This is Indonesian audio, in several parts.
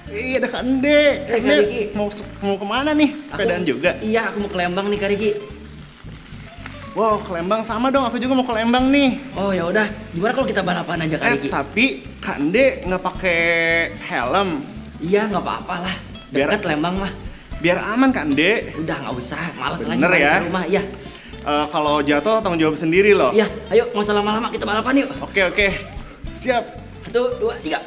Iya, ada Kak Ende. Kak Riki. Mau kemana nih? Sepedaan juga? Iya, aku mau ke Lembang nih Kak Riki. Wow, ke Lembang sama dong. Aku juga mau ke Lembang nih. Oh ya udah, gimana kalau kita balapan aja Kak Riki? Tapi Kak Ende nggak pakai helm. Iya, nggak apa-apa lah. Dekat Lembang mah. Biar aman Kak Ende. Udah nggak usah, males lagi Bener main ya? ke rumah. Iya. Kalau jatuh tanggung jawab sendiri loh. Iya, ayo nggak usah lama-lama kita balapan yuk. Oke. Siap. 1, 2, 3.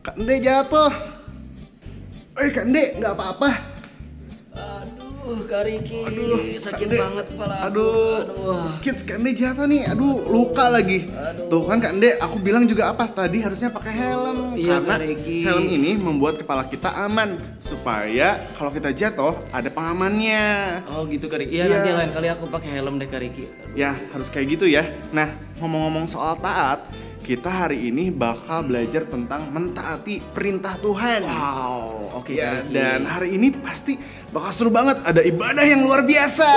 Kak Ende jatuh. Kak Ende nggak apa-apa. Aduh, Kak Riki, sakit Kak Ende. banget kepala aku. Aduh. Kids, Kak Ende jatuh nih. Aduh, luka lagi. Tuh kan Kak Ende, aku bilang juga apa tadi harusnya pakai helm. Iya, Karena Kak Riki. helm ini membuat kepala kita aman supaya kalau kita jatuh ada pengamannya. Oh gitu Kak Riki. Iya, Iya. nanti lain kali aku pakai helm deh Kak Riki. Aduh. Ya, harus kayak gitu ya. Nah, ngomong-ngomong soal taat, kita hari ini bakal belajar tentang mentaati perintah Tuhan. Wow, oke Ya, Kak Riki. dan hari ini pasti bakal seru banget. Ada ibadah yang luar biasa.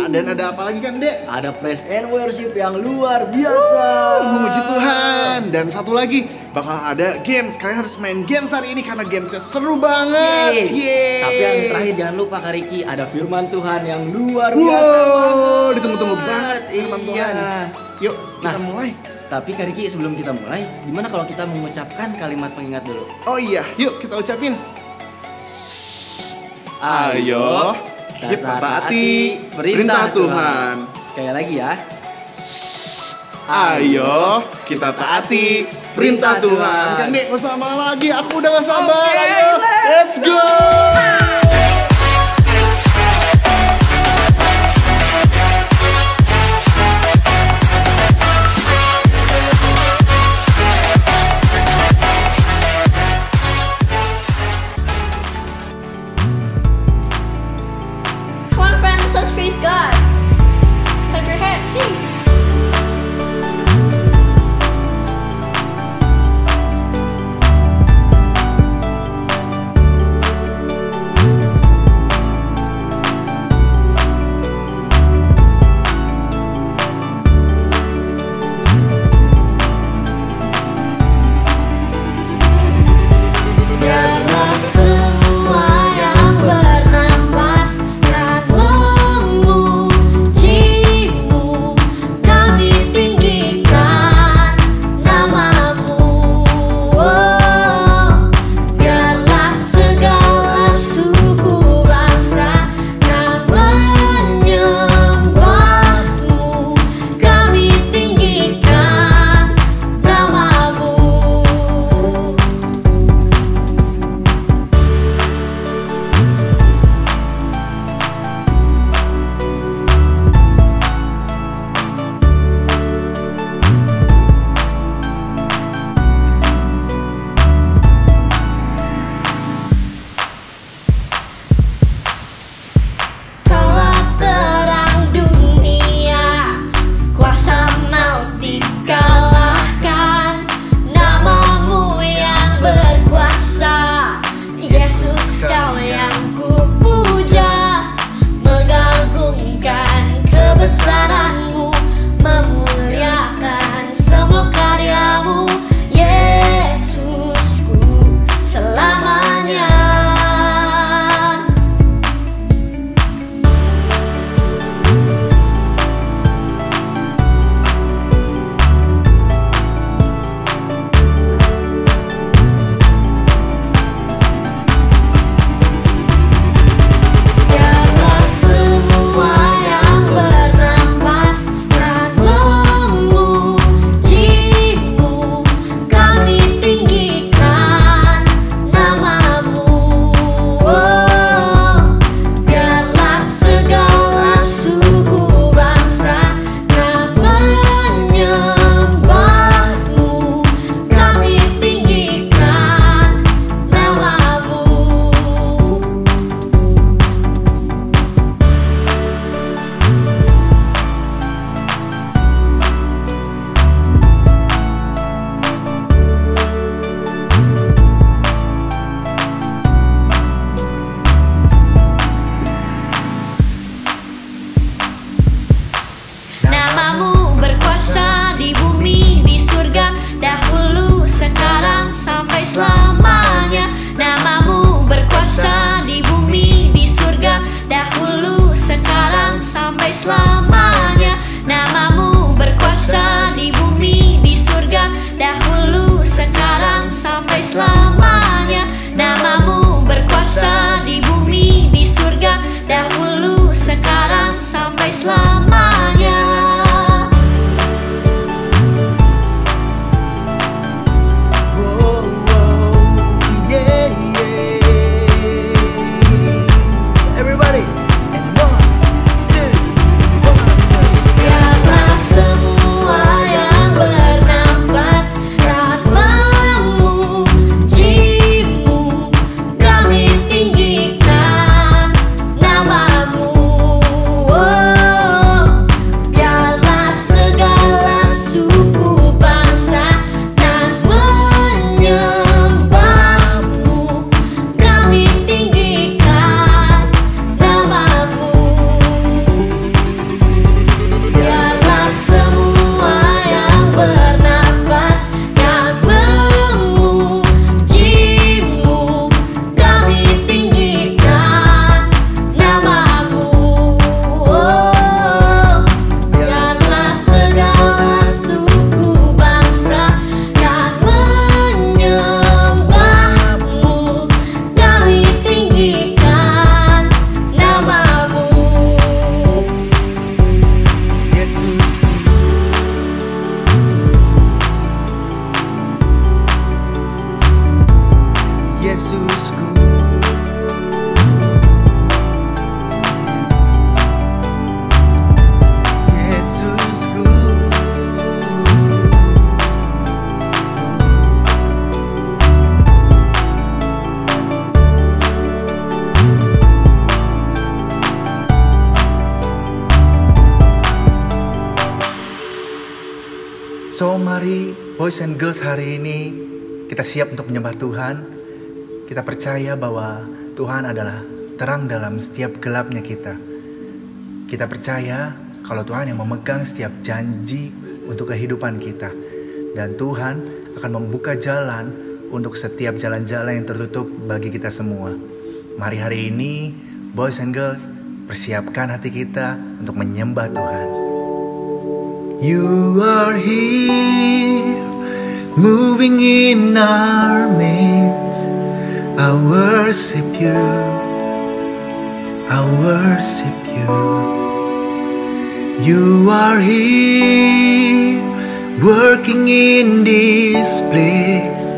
Dan ada apa lagi kan, Dek? Ada praise and worship yang luar biasa. Memuji Tuhan. Dan satu lagi, bakal ada games. Kalian harus main games hari ini karena gamesnya seru banget. Yeay. Tapi yang terakhir jangan lupa Kak Riki, ada firman Tuhan yang luar biasa Wow, banget. ditunggu-tunggu banget firman Iya. Tuhan. Yuk, kita Nah. mulai. Tapi Kak Riki, sebelum kita mulai, gimana kalau kita mengucapkan kalimat pengingat dulu? Oh iya, yuk kita ucapin. Ayo, kita taati perintah Tuhan. Sekali lagi ya. Ayo, kita taati perintah Tuhan. Kan Dek, gak usah lama-lama lagi. Aku udah gak sabar. Oke, Ayo, let's go. Come on, friends, let's praise God. Clap your hands, sing. sampai selamanya. Everybody, and 1, 2, 1, 2. Biarlah semua yang bernafas dapat memujimu, kami tinggikan namamu. Oh, biarlah segala suku bangsa dan menyembahmu, kami tinggikan namamu. Biarlah semua yang bernafas dan memujimu, kami tinggikan namamu. Oh, biarlah segala suku bangsa dan menyembahmu, kami tinggikan namamu. Yesusku, Yesusku, Yesusku. So mari boys and girls, hari ini kita siap untuk menyembah Tuhan. Kita percaya bahwa Tuhan adalah terang dalam setiap gelapnya kita. Kita percaya kalau Tuhan yang memegang setiap janji untuk kehidupan kita. Dan Tuhan akan membuka jalan untuk setiap jalan-jalan yang tertutup bagi kita semua. Mari hari ini boys and girls, persiapkan hati kita untuk menyembah Tuhan. You are here, moving in our midst. I worship you, I worship you. You are here, working in this place.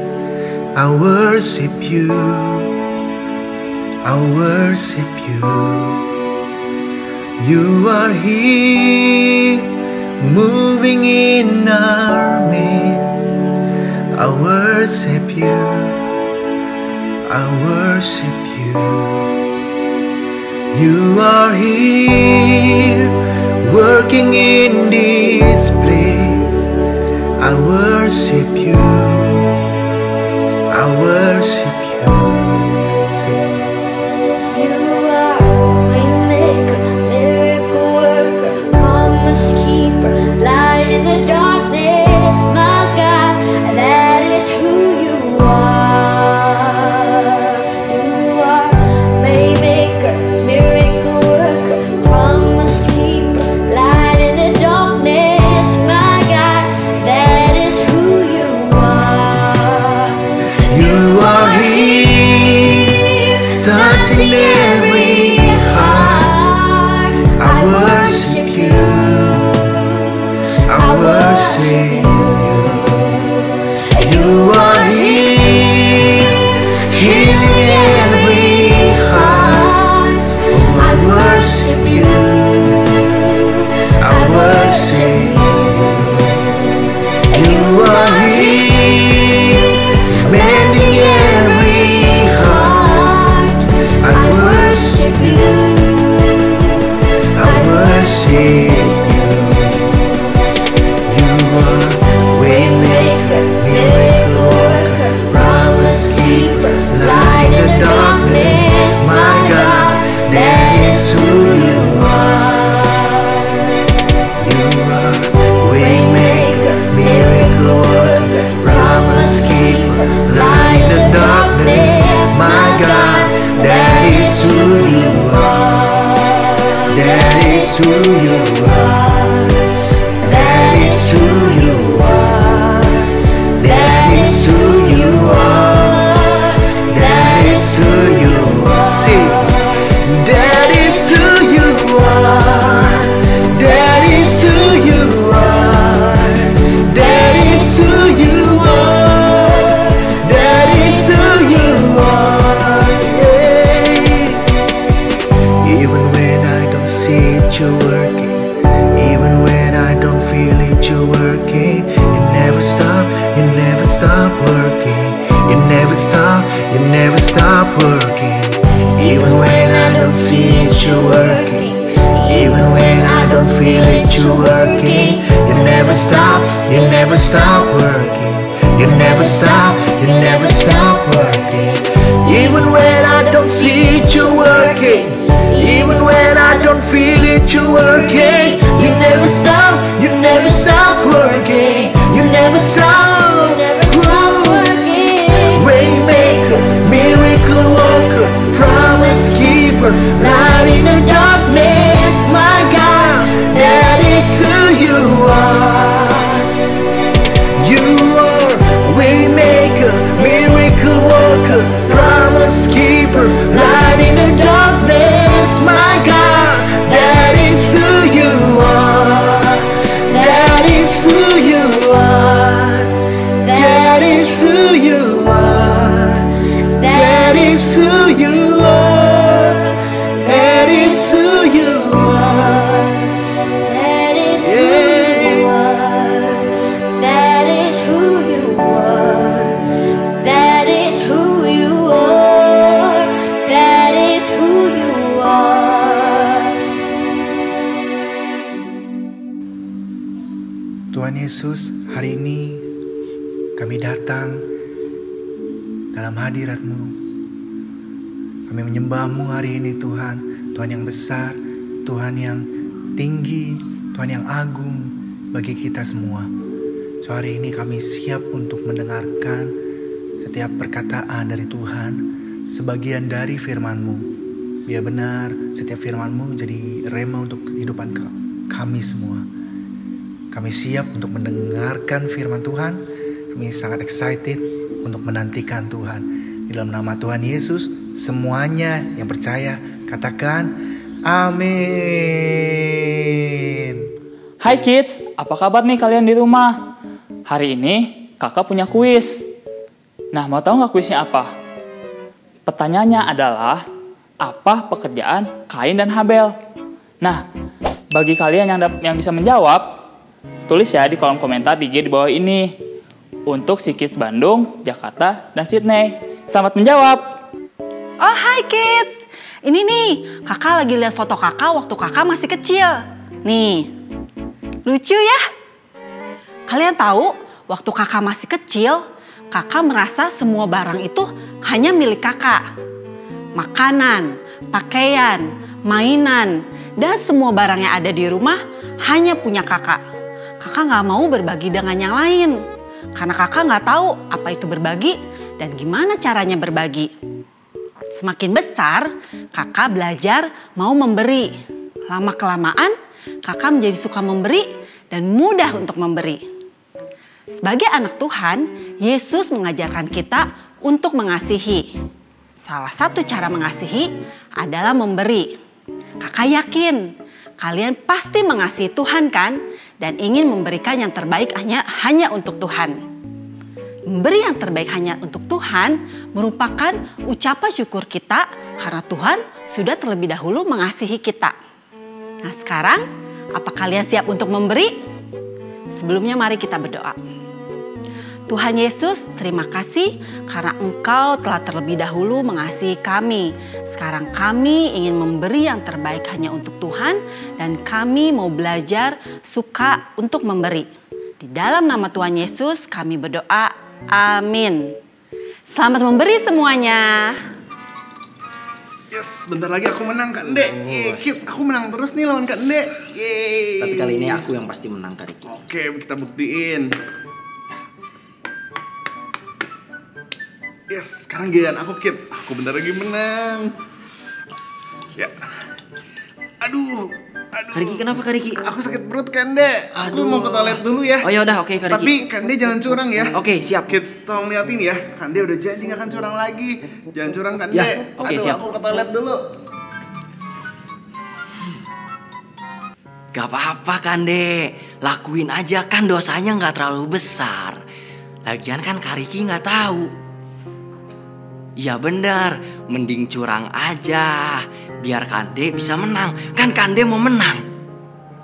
I worship you, I worship you. You are here, moving in our midst. I worship you, I worship you. You are here, working in this place. I worship you, I worship you. Sing. You are waymaker, miracle worker, promise keeper, light in the darkness, my God, that is who you are. You are waymaker, miracle worker, promise keeper, light in the darkness, my God, that is who you are. You are here, touching every heart. I worship you, I worship you. You are here, healing every heart. Oh, I worship you, I worship you. You are here, mending every heart. I worship you, I worship you. You are waymaker, miracle worker, promise keeper, light in the darkness. My God, that is who you are. You are waymaker, miracle worker, promise keeper, light in the darkness. My God, that is who you are. That is who you are. That is who you are. That is who you are. That is who you are. See, that is who you are. that you're working. You never stop, you never stop working. You never stop, you never stop working. Even when I don't see it, you're working. Even when I don't feel it, you're working. You never stop, you never stop working. You never stop, you never stop working. Even when I don't see it, you're working. Even when I don't feel it, you're working. You never stop, you never stop working. You never stop, working. Waymaker, miracle worker, promise keeper, light in the darkness. My God, that is who you are. You are waymaker, miracle worker, promise keeper, light in the darkness. My God, that is who you are. That is who you are. That is who you are. That is who you are. That is who you are. That is who you are. That is who you are. That is who you are. That is who you are. Tuhan Yesus, hari ini kami datang dalam hadirat-Mu. Kami menyembah-Mu hari ini Tuhan. Tuhan yang besar, Tuhan yang tinggi, Tuhan yang agung bagi kita semua. So hari ini kami siap untuk mendengarkan setiap perkataan dari Tuhan, sebagian dari firman-Mu. Biar benar setiap firman-Mu jadi rema untuk kehidupan kami semua. Kami siap untuk mendengarkan firman Tuhan. Kami sangat excited untuk menantikan Tuhan. Di dalam nama Tuhan Yesus, semuanya yang percaya katakan amin. Hai kids, apa kabar nih kalian di rumah? Hari ini kakak punya kuis. Nah, mau tahu nggak kuisnya apa? Pertanyaannya adalah, apa pekerjaan Kain dan Habel? Nah, bagi kalian yang bisa menjawab, tulis ya di kolom komentar di IG di bawah ini. Untuk si Kids Bandung, Jakarta, dan Sydney. Selamat menjawab. Oh hai kids, ini nih kakak lagi lihat foto kakak waktu kakak masih kecil. Nih, lucu ya? Kalian tahu waktu kakak masih kecil, kakak merasa semua barang itu hanya milik kakak. Makanan, pakaian, mainan, dan semua barang yang ada di rumah hanya punya kakak. Kakak gak mau berbagi dengan yang lain. Karena kakak gak tahu apa itu berbagi dan gimana caranya berbagi. Semakin besar, kakak belajar mau memberi. Lama-kelamaan, kakak menjadi suka memberi dan mudah untuk memberi. Sebagai anak Tuhan, Yesus mengajarkan kita untuk mengasihi. Salah satu cara mengasihi adalah memberi. Kakak yakin kalian pasti mengasihi Tuhan kan? Dan ingin memberikan yang terbaik hanya untuk Tuhan. Memberi yang terbaik hanya untuk Tuhan merupakan ucapan syukur kita karena Tuhan sudah terlebih dahulu mengasihi kita. Nah sekarang, apa kalian siap untuk memberi? Sebelumnya mari kita berdoa. Tuhan Yesus, terima kasih karena Engkau telah terlebih dahulu mengasihi kami. Sekarang kami ingin memberi yang terbaik hanya untuk Tuhan dan kami mau belajar suka untuk memberi. Di dalam nama Tuhan Yesus kami berdoa, amin. Selamat memberi semuanya. Yes, bentar lagi aku menang Kak Ende. Kids, aku menang terus nih lawan Kak Ende. Yeay. Tapi kali ini aku yang pasti menang tadi. Oke, kita buktiin. Yes, sekarang giliran aku kids. Aku bentar lagi menang. Ya. Aduh. Kariki kenapa Kariki? Aku sakit perut Kande. Aku mau ke toilet dulu ya. Oh ya udah oke Kariki. Tapi Kande jangan curang ya. Oke, siap. Kids tolong liatin ya. Kande udah janji gak akan curang lagi. Jangan curang Kande. Ya, oke, Aduh, siap. aku ke toilet dulu. Gak apa-apa Kande, lakuin aja kan dosanya gak terlalu besar. Lagian kan Kariki gak tahu. Ya benar, mending curang aja. Biar Kande bisa menang. Kan Kande mau menang.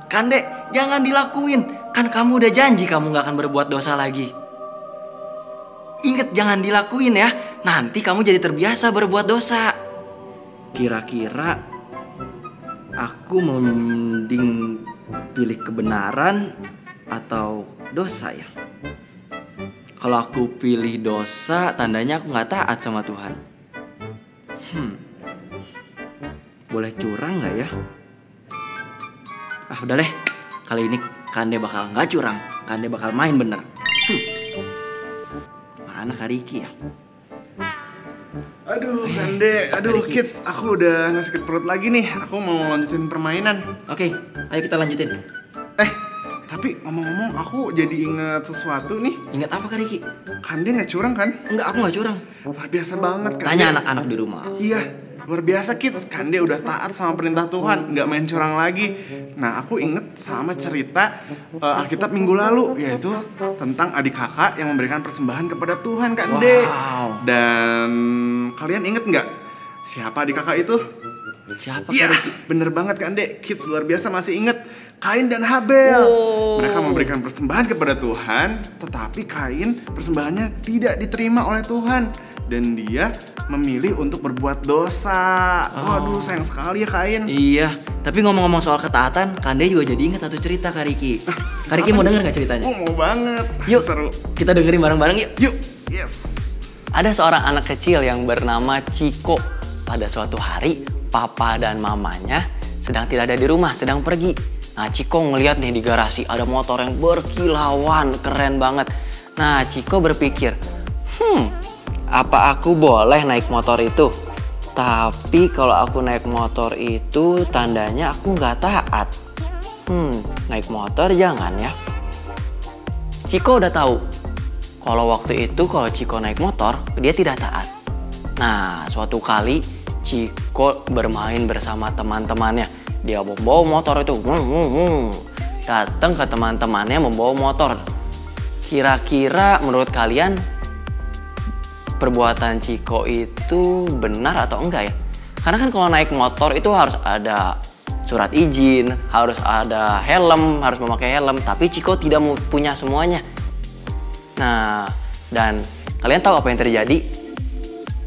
Kande jangan dilakuin. Kan kamu udah janji kamu gak akan berbuat dosa lagi. Ingat jangan dilakuin ya. Nanti kamu jadi terbiasa berbuat dosa. Kira-kira aku mending pilih kebenaran atau dosa ya? Kalau aku pilih dosa, tandanya aku gak taat sama Tuhan. Boleh curang gak ya? Ah udah deh, kali ini Kande bakal gak curang. Kande bakal main bener. Mana Kak Riki ya? Aduh Kande, aduh kids, aku udah gak sakit perut lagi nih. Aku mau lanjutin permainan. Oke, ayo kita lanjutin. Tapi ngomong-ngomong aku jadi inget sesuatu nih. Ingat apa Kak Riki? Kande gak curang kan? Enggak, aku gak curang. Luar biasa banget Kande. Tanya anak-anak di rumah. Iya, luar biasa kids. Kande udah taat sama perintah Tuhan, nggak main curang lagi. Nah, aku inget sama cerita Alkitab minggu lalu, yaitu tentang adik kakak yang memberikan persembahan kepada Tuhan, Kande. Wow. Dan kalian inget nggak siapa adik kakak itu? Siapa Iya, Kak Riki? bener banget Kande. Kids luar biasa masih inget Kain dan Habel. Mereka memberikan persembahan kepada Tuhan, tetapi Kain persembahannya tidak diterima oleh Tuhan. Dan dia memilih untuk berbuat dosa. Waduh, sayang sekali ya Kain. Iya, tapi ngomong-ngomong soal ketaatan, Kande juga jadi ingat satu cerita Kak Riki. Kak Riki mau denger gak ceritanya? Mau banget. Yuk, Seru. kita dengerin bareng-bareng yuk. Yuk. Yes. Ada seorang anak kecil yang bernama Ciko. Pada suatu hari, papa dan mamanya sedang tidak ada di rumah, sedang pergi. Nah, Ciko ngeliat nih di garasi ada motor yang berkilauan, keren banget. Nah, Ciko berpikir, apa aku boleh naik motor itu? Tapi kalau aku naik motor itu tandanya aku nggak taat. Naik motor jangan ya. Ciko udah tahu kalau waktu itu kalau Ciko naik motor dia tidak taat. Nah, suatu kali Ciko bermain bersama teman-temannya. Dia membawa motor itu. Datang ke teman-temannya membawa motor. Kira-kira menurut kalian perbuatan Ciko itu benar atau enggak ya? Karena kan kalau naik motor itu harus ada surat izin, harus ada helm, harus memakai helm. Tapi Ciko tidak punya semuanya. Nah, dan kalian tahu apa yang terjadi?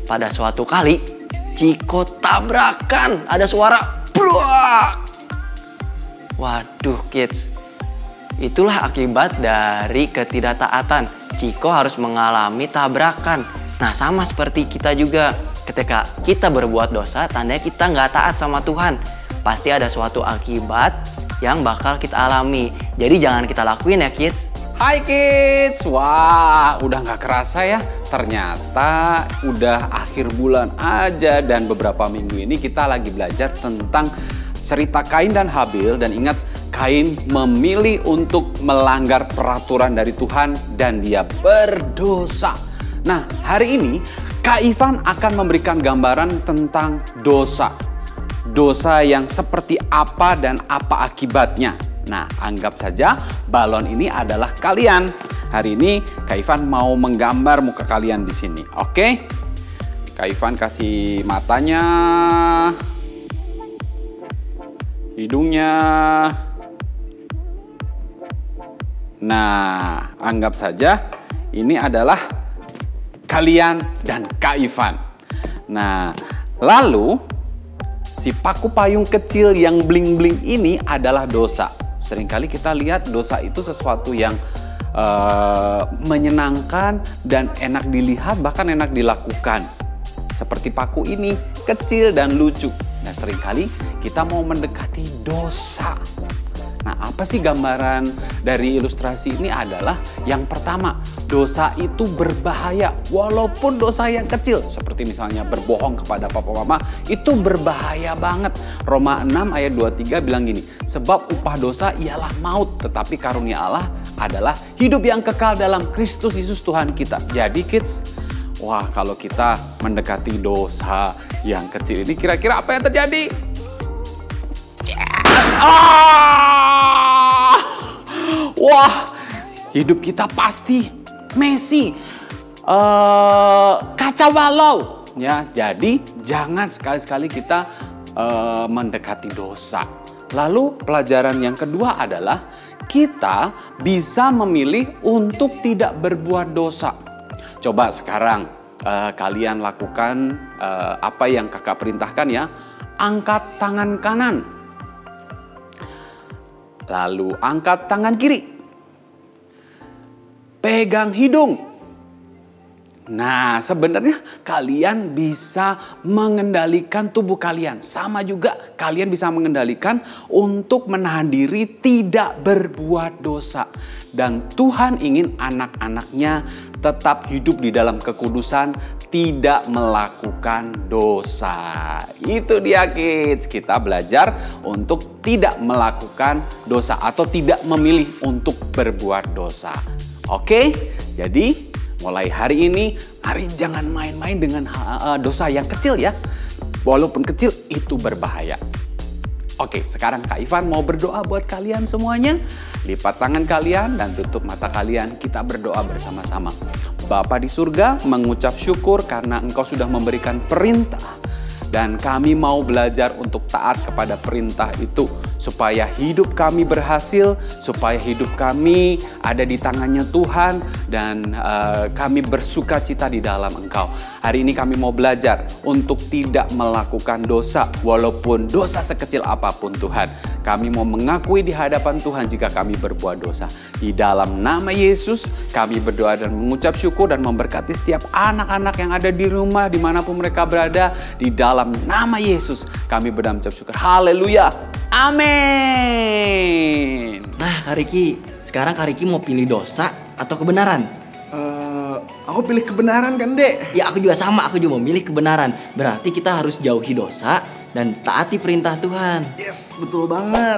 Pada suatu kali, Ciko tabrakan. Ada suara bruak. Waduh kids, itulah akibat dari ketidaktaatan. Ciko harus mengalami tabrakan. Nah, sama seperti kita juga. Ketika kita berbuat dosa, tandanya kita nggak taat sama Tuhan. Pasti ada suatu akibat yang bakal kita alami. Jadi jangan kita lakuin ya kids. Hai kids, wah udah nggak kerasa ya. Ternyata udah akhir bulan aja dan beberapa minggu ini kita lagi belajar tentang cerita Kain dan Habil. Dan ingat, Kain memilih untuk melanggar peraturan dari Tuhan dan dia berdosa. Nah, hari ini Kak Ivan akan memberikan gambaran tentang dosa. Dosa yang seperti apa dan apa akibatnya. Nah, anggap saja balon ini adalah kalian. Hari ini Kak Ivan mau menggambar muka kalian di sini, oke? Kak Ivan kasih matanya, hidungnya. Nah, anggap saja ini adalah kalian dan Kak Ivan. Nah, lalu si paku payung kecil yang bling-bling ini adalah dosa. Seringkali kita lihat dosa itu sesuatu yang menyenangkan dan enak dilihat, bahkan enak dilakukan. Seperti paku ini, kecil dan lucu. Nah, seringkali kita mau mendekati dosa. Nah, apa sih gambaran dari ilustrasi ini adalah yang pertama, dosa itu berbahaya walaupun dosa yang kecil. Seperti misalnya berbohong kepada papa mama, itu berbahaya banget. Roma 6 ayat 23 bilang gini, sebab upah dosa ialah maut, tetapi karunia Allah adalah hidup yang kekal dalam Kristus Yesus Tuhan kita. Jadi kids, wah kalau kita mendekati dosa yang kecil ini, kira-kira apa yang terjadi? Wah, hidup kita pasti messy, kacau balau. Ya, jadi jangan sekali-sekali kita mendekati dosa. Lalu pelajaran yang kedua adalah kita bisa memilih untuk tidak berbuat dosa. Coba sekarang kalian lakukan apa yang kakak perintahkan ya. Angkat tangan kanan. Lalu angkat tangan kiri. Pegang hidung. Nah, sebenarnya kalian bisa mengendalikan tubuh kalian. Sama juga kalian bisa mengendalikan untuk menahan diri tidak berbuat dosa. Dan Tuhan ingin anak-anaknya tetap hidup di dalam kekudusan, tidak melakukan dosa. Itu dia kids, kita belajar untuk tidak melakukan dosa atau tidak memilih untuk berbuat dosa. Oke, jadi mulai hari ini, mari jangan main-main dengan dosa yang kecil ya. Walaupun kecil, itu berbahaya. Oke, sekarang Kak Ivan mau berdoa buat kalian semuanya. Lipat tangan kalian dan tutup mata kalian. Kita berdoa bersama-sama. Bapa di surga, mengucap syukur karena Engkau sudah memberikan perintah. Dan kami mau belajar untuk taat kepada perintah itu. Supaya hidup kami berhasil, supaya hidup kami ada di tangannya Tuhan. Dan kami bersuka cita di dalam Engkau. Hari ini kami mau belajar untuk tidak melakukan dosa. Walaupun dosa sekecil apapun Tuhan. Kami mau mengakui di hadapan Tuhan jika kami berbuat dosa. Di dalam nama Yesus kami berdoa dan mengucap syukur dan memberkati setiap anak-anak yang ada di rumah dimanapun mereka berada. Di dalam nama Yesus kami berdoa mengucap syukur. Haleluya. Amin. Nah Kak Riki, sekarang Kak Riki mau pilih dosa atau kebenaran? Aku pilih kebenaran kan dek? Ya aku juga sama, aku juga mau milih kebenaran. Berarti kita harus jauhi dosa dan taati perintah Tuhan. Yes, betul banget.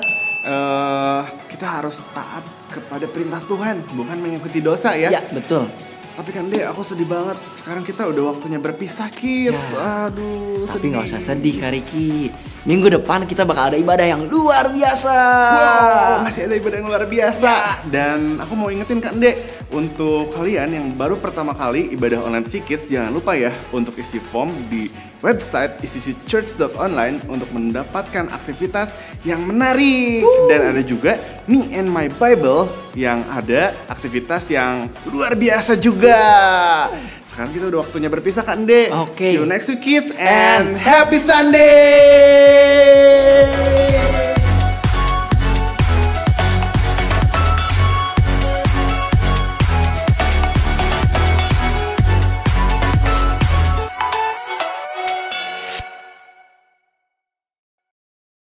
Kita harus taat kepada perintah Tuhan, bukan mengikuti dosa ya. Ya betul. Tapi kan dek, aku sedih banget. Sekarang kita udah waktunya berpisah kids. Ya. Aduh, Tapi nggak usah sedih Kak Riki. Minggu depan kita bakal ada ibadah yang luar biasa. Wow, masih ada ibadah yang luar biasa. Dan aku mau ingetin Kak Dek, untuk kalian yang baru pertama kali ibadah online Kids, jangan lupa ya untuk isi form di website icc.church.online untuk mendapatkan aktivitas yang menarik. Dan ada juga Me and My Bible yang ada aktivitas yang luar biasa juga. Sekarang kita udah waktunya berpisah Kak Dek. Oke. See you next week kids and happy Sunday.